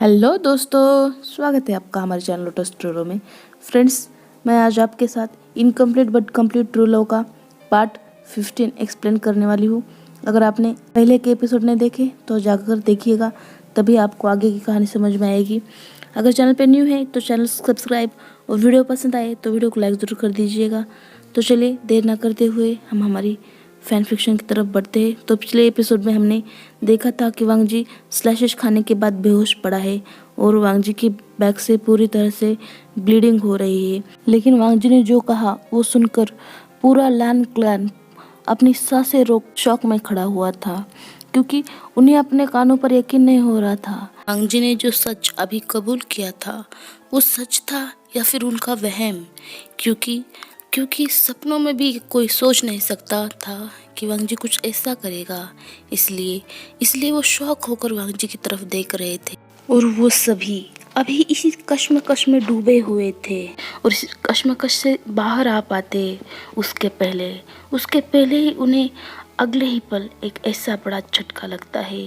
Hello दोस्तों, स्वागत है आपका हमारे चैनल लोटस ट्रूलो में। फ्रेंड्स, मैं आज आपके साथ incomplete but complete true love का पार्ट 15 एक्सप्लेन करने वाली हूँ। अगर आपने पहले के एपिसोड नहीं देखे तो जाकर देखिएगा, तभी आपको आगे की कहानी समझ में आएगी। अगर चैनल पे न्यू है तो चैनल सब्सक्राइब और वीडियो पसंद आए तो वीडियो को लाइक ज़रूर कर दीजिएगा। तो चलिए देर ना करते हुए हम हमारी फैन फिक्शन की तरफ बढ़ते हैं। तो पिछले एपिसोड में हमने देखा था कि वांग जी स्लैशेस खाने के बाद बेहोश पड़ा है और वांग जी की बैक से पूरी तरह से ब्लीडिंग हो रही है। लेकिन वांग जी ने जो कहा वो सुनकर पूरा लान क्लैन अपनी सांसें रोक शौक में खड़ा हुआ था, क्योंकि उन्हें अपने कानों पर यकीन नहीं हो रहा था। वांग जी ने जो सच अभी कबूल किया था वो सच था या फिर उनका वहम, क्योंकि सपनों में भी कोई सोच नहीं सकता था कि वांग जी कुछ ऐसा करेगा। इसलिए वो शौक होकर वांग जी की तरफ देख रहे थे और वो सभी अभी इसी कश्मकश में डूबे हुए थे और इस कश्मकश से बाहर आ पाते उसके पहले ही उन्हें अगले ही पल एक ऐसा बड़ा झटका लगता है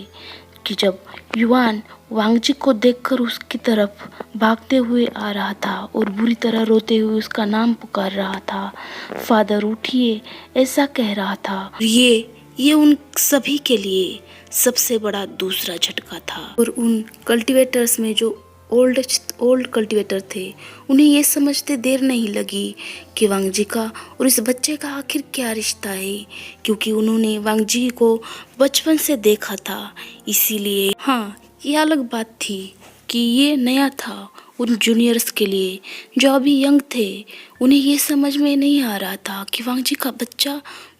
कि जब युवान वांग जी को देखकर उसकी तरफ भागते हुए आ रहा था और बुरी तरह रोते हुए उसका नाम पुकार रहा था, फादर उठिए, ऐसा कह रहा था। ये उन सभी के लिए सबसे बड़ा दूसरा झटका था और उन कल्टीवेटर्स में जो ओल्ड कल्टीवेटर थे, उन्हें ये समझते देर नहीं लगी कि वांग जी का और इस बच्चे का आखिर क्या रिश्ता है, क्योंकि उन्होंने वांग जी को बचपन से देखा था। इसीलिए हाँ, ये अलग बात थी कि ये नया था उन जूनियर्स के लिए जो अभी यंग थे। उन्हें ये समझ में नहीं आ रहा था कि वांग जी का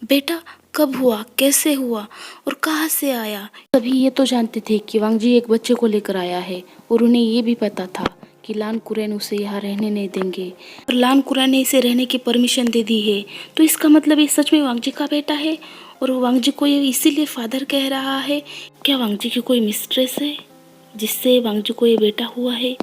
बेटा कब हुआ, कैसे हुआ और कहाँ से आया। सभी ये तो जानते थे कि वांग जी एक बच्चे को लेकर आया है और उन्हें ये भी पता था कि लान कुरैन उसे यहाँ रहने नहीं देंगे और लान कुरैन ने इसे रहने की परमिशन दे दी है, तो इसका मतलब ये सच में वांग जी का बेटा है और वांग जी को ये इसीलिए फादर कह रहा है। क्या वांग जी की कोई मिस्ट्रेस है जिससे वांग जी को ये बेटा हुआ है?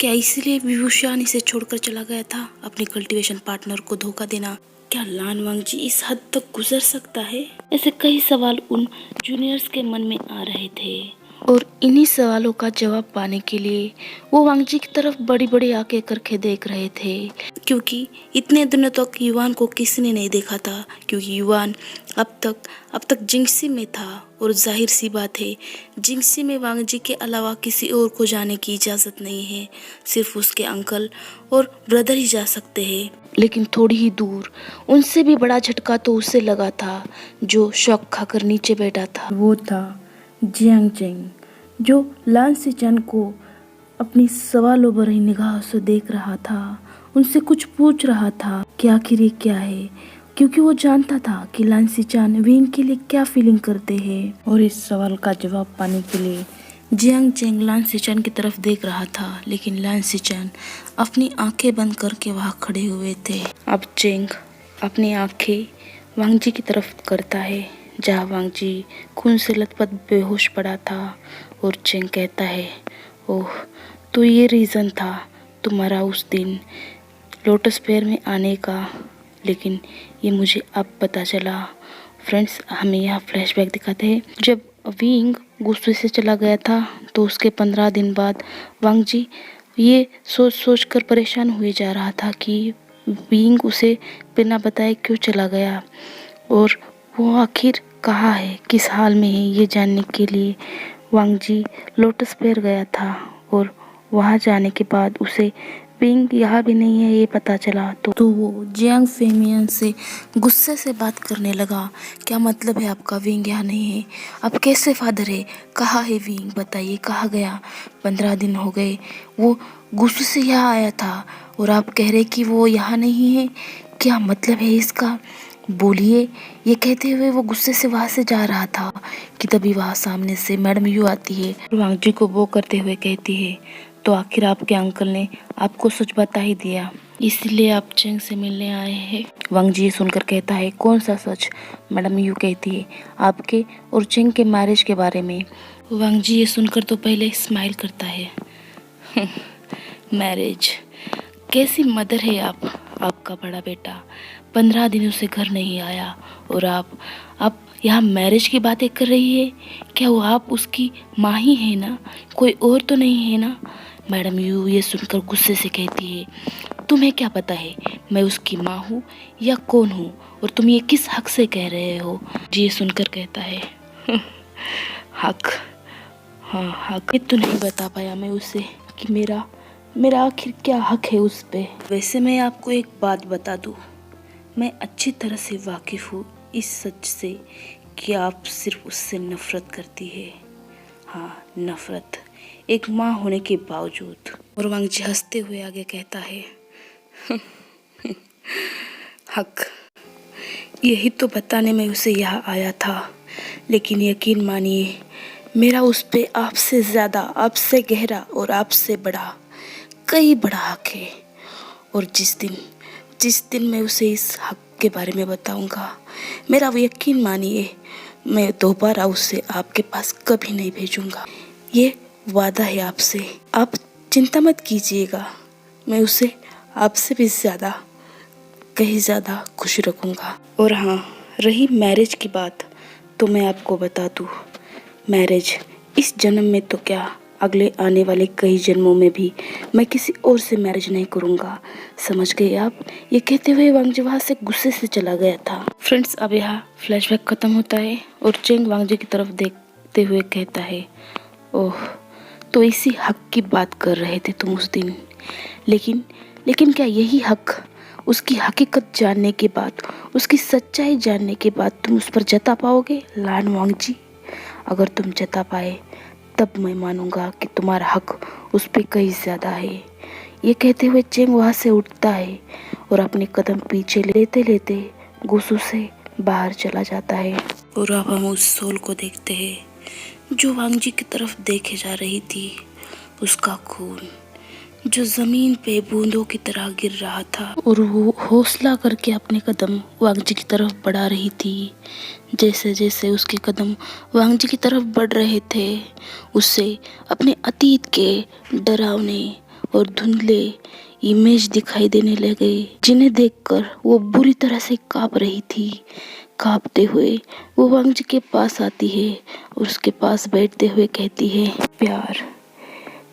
क्या इसीलिए विभूषण इसे छोड़कर चला गया था अपने कल्टीवेशन पार्टनर को धोखा देना? क्या लान वांग जी इस हद तक गुजर सकता है? ऐसे कई सवाल उन जूनियर्स के मन में आ रहे थे और इन्हीं सवालों का जवाब पाने के लिए वो वांग जी की तरफ बड़ी बड़ी आंखें करके देख रहे थे, क्योंकि इतने दिनों तक युवान को किसी ने नहीं देखा था, क्योंकि युवान अब तक जिंगसी में था और जाहिर सी बात है, जिंगसी में वांग जी के अलावा किसी और को जाने की इजाज़त नहीं है, सिर्फ उसके अंकल और ब्रदर ही जा सकते हैं। लेकिन थोड़ी ही दूर उनसे भी बड़ा झटका तो उसे लगा था जो शौक खाकर नीचे बैठा था। वो था जियांग चेंग, जो लान सिचन को अपनी सवालों भरी निगाह से देख रहा था, उनसे कुछ पूछ रहा था कि आखिर ये क्या है, क्योंकि वो जानता था कि लान सिचन विंग के लिए क्या फीलिंग करते हैं। और इस सवाल का जवाब पाने के लिए जियांग चेंग लान सिचन की तरफ देख रहा था, लेकिन लान सिचन अपनी आंखें बंद करके वहां खड़े हुए थे। अब चेंग अपनी आंखें वांग जी की तरफ करता है जहाँ वांग जी खून से लथपथ बेहोश पड़ा था और चेंग कहता है, ओह, तो ये रीज़न था तुम्हारा उस दिन लोटस फेयर में आने का, लेकिन ये मुझे अब पता चला। फ्रेंड्स, हमें यहाँ फ्लैशबैक दिखाते हैं। जब विंग गुस्से से चला गया था तो उसके 15 दिन बाद वांग जी ये सोच कर परेशान हुए जा रहा था कि विंग उसे बिना बताए क्यों चला गया और वो आखिर कहाँ है, किस हाल में है। ये जानने के लिए वांग जी लोटस फेयर गया था और वहाँ जाने के बाद उसे विंग यहाँ भी नहीं है ये पता चला, तो वो जियांग फेमियन से गुस्से से बात करने लगा। क्या मतलब है आपका, विंग यहाँ नहीं है? अब कैसे फादर है? कहाँ है विंग? बताइए कहाँ गया? 15 दिन हो गए वो गुस्से से यहाँ आया था और आप कह रहे कि वो यहाँ नहीं है। क्या मतलब है इसका? बोलिए। ये कहते हुए वो गुस्से से वहाँ से जा रहा था कि तभी वहाँ सामने से मैडम यू आती है और वांग जी को वो करते हुए कहती है, तो आखिर आपके अंकल ने आपको सच बता ही दिया, इसलिए आप चेंग से मिलने आए हैं। वांग जी सुनकर कहता है, कौन सा सच? मैडम यू कहती है, आपके और चेंग के मैरिज के बारे में। वांग जी ये सुनकर तो पहले स्माइल करता है मैरिज? कैसी मदर है आप? आपका बड़ा बेटा 15 दिनों से घर नहीं आया और आप यहाँ मैरिज की बातें कर रही है। क्या वो आप उसकी माँ ही है ना, कोई और तो नहीं है ना? मैडम यू ये सुनकर गुस्से से कहती है, तुम्हें क्या पता है मैं उसकी माँ हूँ या कौन हूँ, और तुम ये किस हक से कह रहे हो? जी ये सुनकर कहता है हक, हाँ हक। ये तो नहीं बता पाया मैं उसे कि मेरा आखिर क्या हक है उस पे। वैसे मैं आपको एक बात बता दूँ, मैं अच्छी तरह से वाकिफ़ हूँ इस सच से कि आप सिर्फ उससे नफ़रत करती है। हाँ नफ़रत, एक माँ होने के बावजूद। और वांगजी हंसते हुए आगे कहता है हक, यही तो बताने मैं उसे यहाँ आया था, लेकिन यकीन मानिए मेरा उस पे आपसे ज़्यादा, आपसे गहरा और आपसे बड़ा, कई बड़ा हक है। और जिस दिन मैं उसे इस हक के बारे में बताऊंगा, मेरा यकीन मानिए मैं दोबारा उसे आपके पास कभी नहीं भेजूंगा। ये वादा है आपसे, आप चिंता मत कीजिएगा, मैं उसे आपसे भी ज़्यादा, कहीं ज़्यादा खुश रखूंगा। और हाँ, रही मैरिज की बात, तो मैं आपको बता दूँ, मैरिज इस जन्म में तो क्या, अगले आने वाले कई जन्मों में भी मैं किसी और से मैरिज नहीं करूँगा, समझ गए आप? ये कहते हुए वांगजी वहाँ से गुस्से से चला गया था। फ्रेंड्स अब यहाँ फ्लैशबैक खत्म होता है और चेंग वांगजी की तरफ देखते हुए कहता है, ओह तो इसी हक की बात कर रहे थे तुम उस दिन, लेकिन क्या यही हक उसकी हकीकत जानने के बाद, उसकी सच्चाई जानने के बाद तुम उस पर जता पाओगे लान वांगजी? अगर तुम जता पाए तब मैं मानूंगा कि तुम्हारा हक उस पर कहीं ज़्यादा है। ये कहते हुए चेंग वहाँ से उठता है और अपने कदम पीछे लेते लेते गुस्से से बाहर चला जाता है। और अब हम उस सोल को देखते हैं जो वांगजी की तरफ देखे जा रही थी। उसका खून जो ज़मीन पे बूंदों की तरह गिर रहा था, और वो हौसला करके अपने कदम वांगजी की तरफ बढ़ा रही थी। जैसे जैसे उसके कदम वांगजी की तरफ बढ़ रहे थे, उसे अपने अतीत के डरावने और धुंधले इमेज दिखाई देने लगे, जिन्हें देखकर वो बुरी तरह से काँप रही थी। काँपते हुए वो वांगजी के पास आती है और उसके पास बैठते हुए कहती है, प्यार,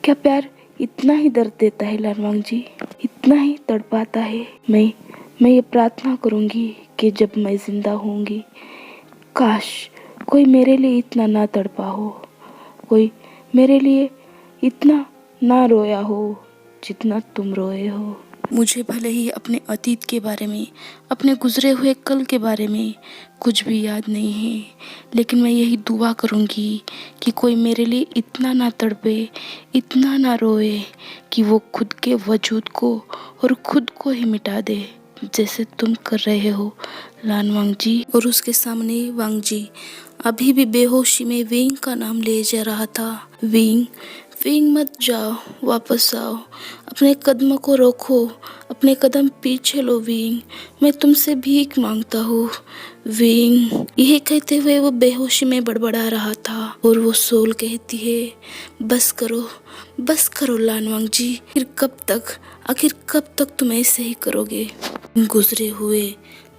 क्या प्यार इतना ही दर्द देता है लान वांगजी, इतना ही तड़पाता है? मैं ये प्रार्थना करूंगी कि जब मैं जिंदा होंगी, काश कोई मेरे लिए इतना ना तड़पा हो, कोई मेरे लिए इतना ना रोया हो जितना तुम रोए हो। मुझे भले ही अपने अतीत के बारे में, अपने गुजरे हुए कल के बारे में कुछ भी याद नहीं है, लेकिन मैं यही दुआ करूंगी कि कोई मेरे लिए इतना ना तड़पे, इतना ना रोए कि वो खुद के वजूद को और खुद को ही मिटा दे, जैसे तुम कर रहे हो लान वांगजी। और उसके सामने वांगजी अभी भी बेहोशी में विंग का नाम ले जा रहा था। विंग, विंग मत जाओ, वापस आओ, अपने कदमों को रोको, अपने कदम पीछे लो विंग, मैं तुमसे भीख मांगता हूँ विंग। यही कहते हुए वो बेहोशी में बड़बड़ा रहा था। और वो सोल कहती है, बस करो लान वांगजी, आखिर कब तक तुम ऐसे ही करोगे? गुजरे हुए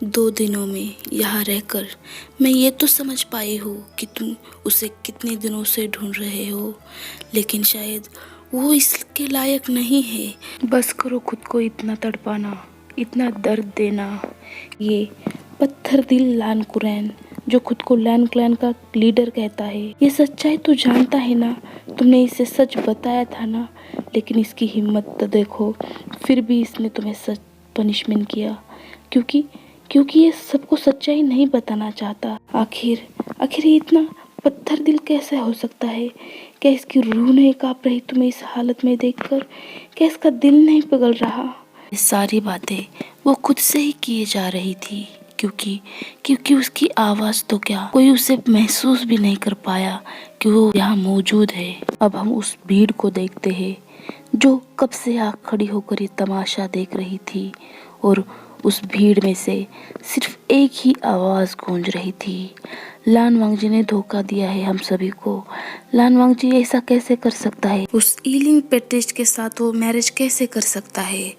2 दिनों में यहाँ रहकर मैं ये तो समझ पाई हूँ कि तुम उसे कितने दिनों से ढूंढ रहे हो, लेकिन शायद वो इसके लायक नहीं है। बस करो खुद को इतना तड़पाना, इतना दर्द देना। ये पत्थर दिल लान कुरैन, जो खुद को लैन क्लैन का लीडर कहता है, ये सच्चाई तो जानता है ना, तुमने इसे सच बताया था ना, लेकिन इसकी हिम्मत तो देखो, फिर भी इसने तुम्हें सच पनिशमेंट किया, क्योंकि ये सबको सच्चाई नहीं बताना चाहता। आखिर ये इतना पत्थर दिल कैसे हो सकता है? क्या इसकी रूह नहीं कांप रही तुम्हें इस हालत में देखकर? क्या इसका दिल नहीं पिघल रहा? ये सारी बातें वो खुद से ही किए जा रही थी, क्योंकि उसकी आवाज़ तो क्या, कोई उसे महसूस भी नहीं कर पाया कि वो यहाँ मौजूद है। अब हम उस भीड़ को देखते हैं जो कब से यहाँ खड़ी होकर ये तमाशा देख रही थी, और उस भीड़ में से सिर्फ एक ही आवाज़ गूंज रही थी, लान वांगजी ने धोखा दिया है हम सभी को। लान वांगजी ऐसा कैसे कर सकता है? उस ईलिंग पेट्रिस्ट के साथ वो मैरिज कैसे कर सकता है?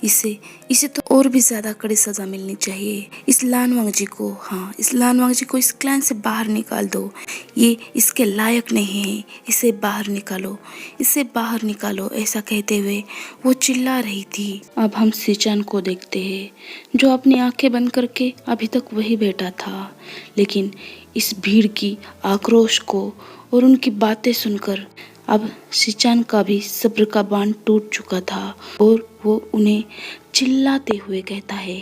इसे तो और भी ज्यादा कड़ी सजा मिलनी चाहिए इस लान वांगजी को। हाँ, इस लान वांगजी को इस क्लैन से बाहर निकाल दो। ये इसके लायक नहीं है, इसे बाहर निकालो, इसे बाहर निकालो। ऐसा कहते हुए वो चिल्ला रही थी। अब हम सिचान को देखते हैं, जो अपनी आंखें बंद करके अभी तक वही बैठा था, लेकिन इस भीड़ की आक्रोश को और उनकी बातें सुनकर अब सिचान का भी सब्र का बांध टूट चुका था और वो उन्हें चिल्लाते हुए कहता है,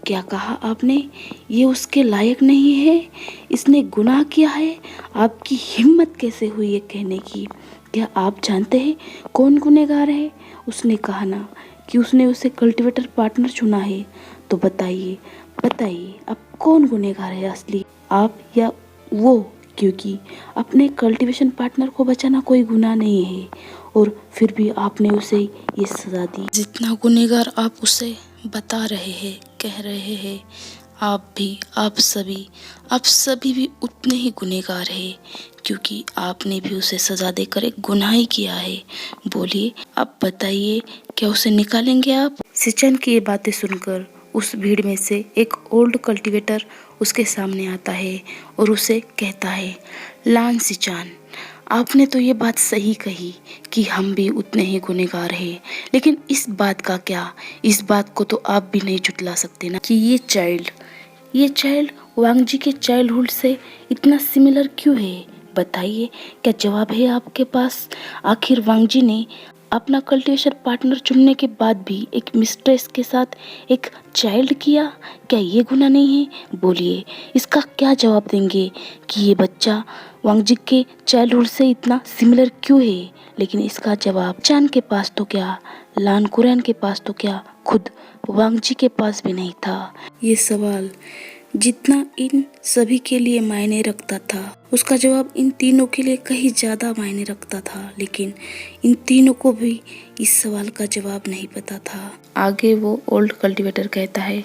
क्या कहा आपने? ये उसके लायक नहीं है, इसने गुनाह किया है। आपकी हिम्मत कैसे हुई ये कहने की? क्या आप जानते हैं कौन गुनहगार है? उसने कहा ना कि उसने उसे कल्टीवेटर पार्टनर चुना है। तो बताइए बताइए, अब कौन गुनहगार है असली, आप या वो? क्योंकि अपने कल्टीवेशन पार्टनर को बचाना कोई गुनाह नहीं है और फिर भी आपने उसे ये सजा दी। जितना गुनहगार आप उसे बता रहे हैं, कह रहे हैं, आप सभी भी उतने ही गुनहगार हैं, क्योंकि आपने भी उसे सजा देकर एक गुनाह ही किया है। बोलिए, अब बताइए, क्या उसे निकालेंगे आप? सिचन की ये बातें सुनकर उस भीड़ में से एक ओल्ड कल्टीवेटर उसके सामने आता है और उसे कहता है, लान सिचान, आपने तो ये बात सही कही कि हम भी उतने ही गुनहगार हैं, लेकिन इस बात का क्या? इस बात को तो आप भी नहीं झुटला सकते ना कि ये चाइल्ड वांगजी के चाइल्डहुड से इतना सिमिलर क्यों है? बताइए, क्या जवाब है आपके पास? आखिर वांगजी ने अपना कल्टीवेशन पार्टनर चुनने के बाद भी एक मिस्ट्रेस के साथ एक चाइल्ड किया। क्या ये गुनाह नहीं है? बोलिए, इसका क्या जवाब देंगे कि ये बच्चा वांगजी के चाइल्डहुड से इतना सिमिलर क्यों है? लेकिन इसका जवाब चान के पास तो क्या, लान कुरैन के पास तो क्या, खुद वांगजी के पास भी नहीं था। ये सवाल जितना इन सभी के लिए मायने रखता था, उसका जवाब इन तीनों के लिए कहीं ज्यादा मायने रखता था। लेकिन इन तीनों को भी इस सवाल का जवाब नहीं पता था। आगे वो ओल्ड कल्टीवेटर कहता है,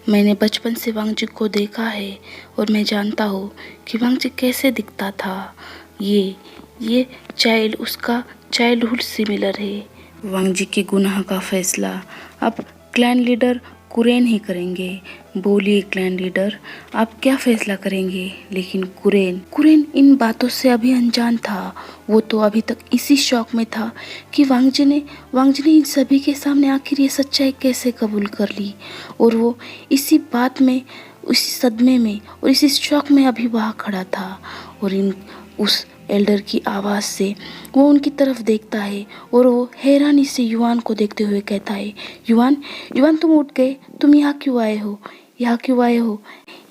मैंने बचपन से वांगजी को देखा है और मैं जानता हूँ कि वांगजी कैसे दिखता था। ये चाइल्ड उसका चाइल्डहुड सिमिलर है। वांगजी के गुनाह का फैसला अब क्लैन लीडर कुरैन ही करेंगे। बोलिए क्लैन लीडर, आप क्या फैसला करेंगे? लेकिन कुरैन इन बातों से अभी अनजान था। वो तो अभी तक इसी शौक में था कि वांगजी ने इन सभी के सामने आखिर ये सच्चाई कैसे कबूल कर ली, और वो इसी बात में, इसी सदमे में और इसी शौक में अभी वहाँ खड़ा था। और उस एल्डर की आवाज़ से वो उनकी तरफ देखता है और वो हैरानी से युवान को देखते हुए कहता है, युवान तुम उठ गए, तुम यहाँ क्यों आए हो?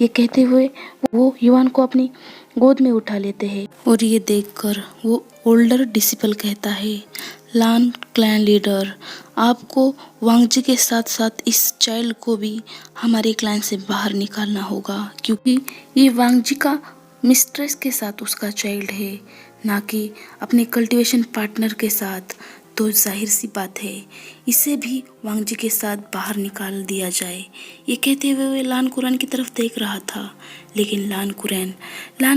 ये कहते हुए वो युवान को अपनी गोद में उठा लेते हैं और ये देखकर वो ओल्डर डिसिपल कहता है, लान क्लैन लीडर, आपको वांगजी के साथ साथ इस चाइल्ड को भी हमारे क्लैन से बाहर निकालना होगा, क्योंकि ये वांगजी का मिस्ट्रेस के साथ उसका चाइल्ड है, ना कि अपने कल्टीवेशन पार्टनर के साथ। तो जाहिर सी बात है, इसे भी वांगजी के साथ बाहर निकाल दिया जाए। ये कहते हुए वे लान कुरैन की तरफ देख रहा था, लेकिन लान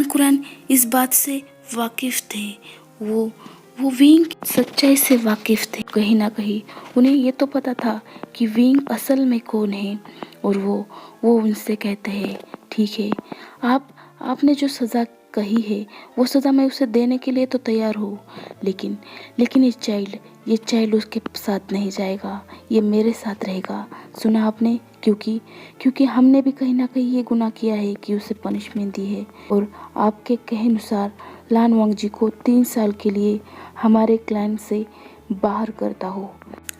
कुरैन इस बात से वाकिफ थे। वो विंग सच्चाई से वाकिफ थे। कहीं ना कहीं उन्हें ये तो पता था कि विंग असल में कौन है, और वो उनसे कहते हैं, ठीक है, आपने जो सज़ा कही है वो सज़ा मैं उसे देने के लिए तो तैयार हूँ, लेकिन ये चाइल्ड उसके साथ नहीं जाएगा, ये मेरे साथ रहेगा। सुना आपने? क्योंकि हमने भी कहीं ना कहीं ये गुनाह किया है कि उसे पनिशमेंट दी है, और आपके कहे अनुसार लान वांगजी को 3 साल के लिए हमारे क्लैन से बाहर करता हो,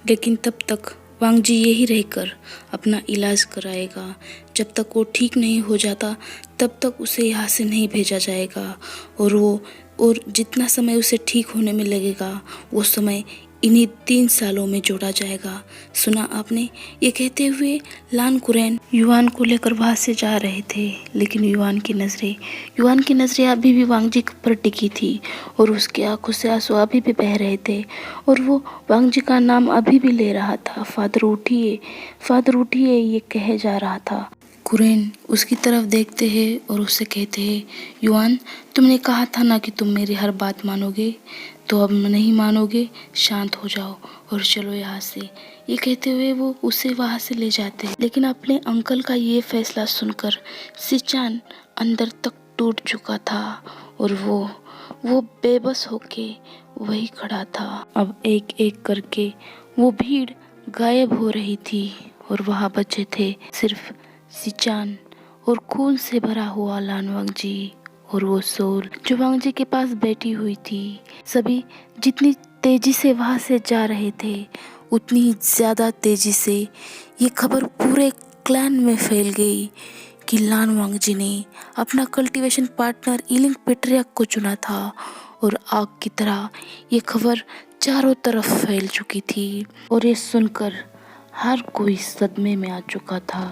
लेकिन तब तक वांगजी यही रहकर अपना इलाज कराएगा। जब तक वो ठीक नहीं हो जाता तब तक उसे यहाँ से नहीं भेजा जाएगा, और जितना समय उसे ठीक होने में लगेगा वो समय इन्हीं 3 सालों में जोड़ा जाएगा। सुना आपने? ये कहते हुए लान कुरैन युवान को लेकर वहाँ से जा रहे थे, लेकिन युवान की नज़रें अभी भी वांगजी पर टिकी थी और उसकी आंखों से आंसू अभी भी बह रहे थे, और वो वांगजी का नाम अभी भी ले रहा था। फादर उठिए, ये कहे जा रहा था। कुरेन उसकी तरफ देखते हैं और उससे कहते हैं, युआन तुमने कहा था ना कि तुम मेरी हर बात मानोगे, तो अब नहीं मानोगे, शांत हो जाओ और चलो यहाँ से। ये कहते हुए वो उसे वहाँ से ले जाते हैं। लेकिन अपने अंकल का ये फैसला सुनकर सिचान अंदर तक टूट चुका था और वो बेबस होके वही खड़ा था। अब एक एक करके वो भीड़ गायब हो रही थी और वहाँ बचे थे सिर्फ सिचान और खून से भरा हुआ लानवांग जी और वो सोल जो वांगजी के पास बैठी हुई थी। सभी जितनी तेजी से वहां से जा रहे थे, उतनी ही ज्यादा तेजी से ये खबर पूरे क्लैन में फैल गई कि लान वांगजी ने अपना कल्टीवेशन पार्टनर इलिंग पेट्रियाक को चुना था। और आग की तरह ये खबर चारों तरफ फैल चुकी थी और ये सुनकर हर कोई सदमे में आ चुका था।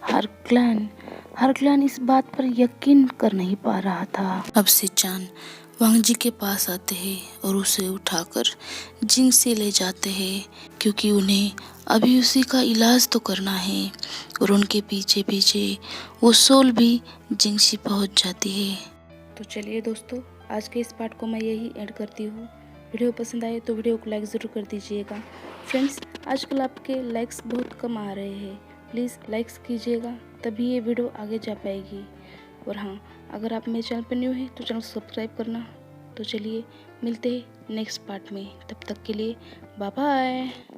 हर क्लैन इस बात पर यकीन कर नहीं पा रहा था। अब सिचान वांगजी के पास आते हैं और उसे उठाकर जिंग से ले जाते हैं, क्योंकि उन्हें अभी उसी का इलाज तो करना है। और उनके पीछे पीछे वो सोल भी जिंग से पहुंच जाती है। तो चलिए दोस्तों, आज के इस पार्ट को मैं यही ऐड करती हूँ। वीडियो पसंद आए तो वीडियो को लाइक ज़रूर कर दीजिएगा। फ्रेंड्स, आजकल आपके लाइक्स बहुत कम आ रहे हैं, प्लीज़ लाइक्स कीजिएगा, तभी ये वीडियो आगे जा पाएगी। और हाँ, अगर आप मेरे चैनल पर न्यू है तो चैनल को सब्सक्राइब करना। तो चलिए मिलते हैं नेक्स्ट पार्ट में, तब तक के लिए बाय बाय।